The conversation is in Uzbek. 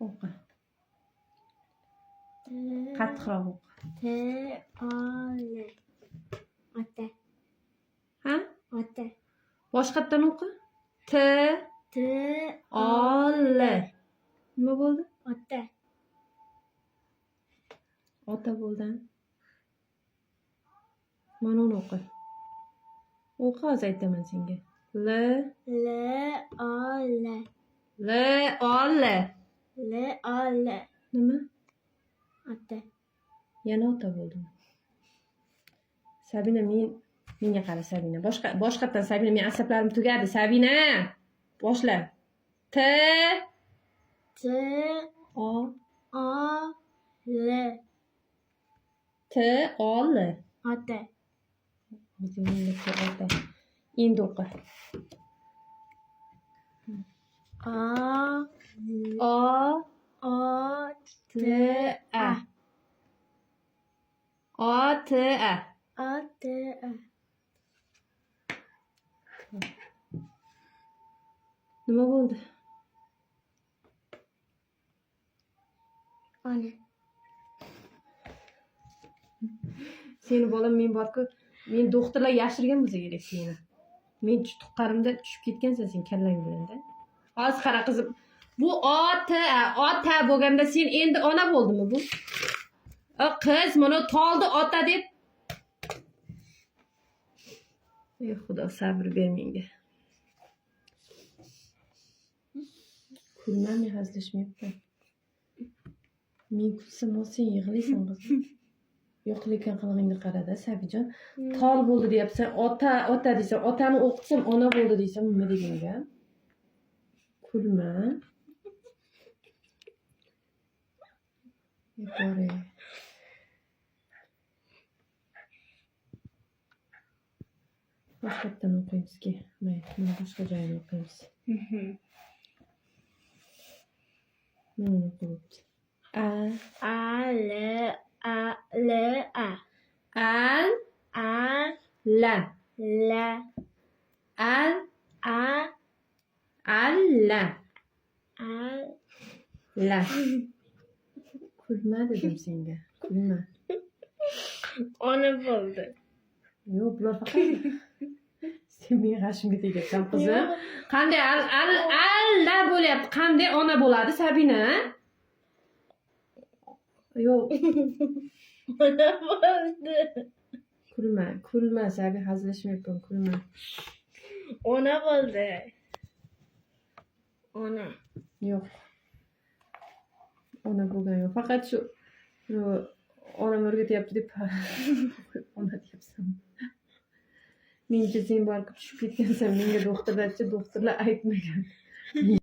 O'qi. Qattiqroq o'qi. T-O-L. Ota. Ha? Ota. Boshqatdan o'qi. T-O-L. Nima bo'ldi? Ota. Ota bo'ldi. Mana uni o'qi. O'qi, hozir aytaman senga. L-O-L. L-O-L. L-O-L. Nima? Ota. Yana ota bo'ldimi? Sabina, menga qara Sabina. Boshqatdan Sabina, men asablarim tugadi. Sabina, boshla. T-O-L. T-O-L. Ota. Ota. Endi o'qi. O-T-A. O-T-A. O-T-A. Nima bo'ldi? Ona. Seni bolam, men borku, men doktorlar yashirgan bo'lsa kerak seni. Men tuqqanimda tushib ketgansan sen kallang bilan-da. Hozir qara qizim. Bu ota bo'lganda sen endi ona bo'ldimi bu? Qiz, mana toldi ota deb. Ey Xudo, sabr ber menga. Kulma, men hazillashmayapman. Men kulsam, sen yig'laysan qizim. Yo'q, lekin qilig'ingni qara-da, Sabijon. Tol bo'ldi deyapsan, ota deysan, otani o'qitsam ona bo'ldi deysan, nima deganga? Kulma. Bore. Boshqatdan o'qiymiz-ki. Mayli, mana boshqa joyini o'qiymiz. Nima o'qiyapti? A-L-A. La. Kulma dedim senga. Kulma. Ona bo'ldi. Yo'q, bular faqat sen meni g'ashimga tegyapsan qizim. Qanday alla bo'lyapti? Qanday ona bo'ladi Sabina? Yo'q. Ona bo'ldi. Kulma Sabi, hazillashmayapman, kulma. Ona bo'ldi. Ona. Yo'q. Ona bo'lgan yo'q. Faqat shu onam o'rgatyapti deb ona deyapsan. Menga sen borib tushib ketgansan, menga doktorlar aytmagan.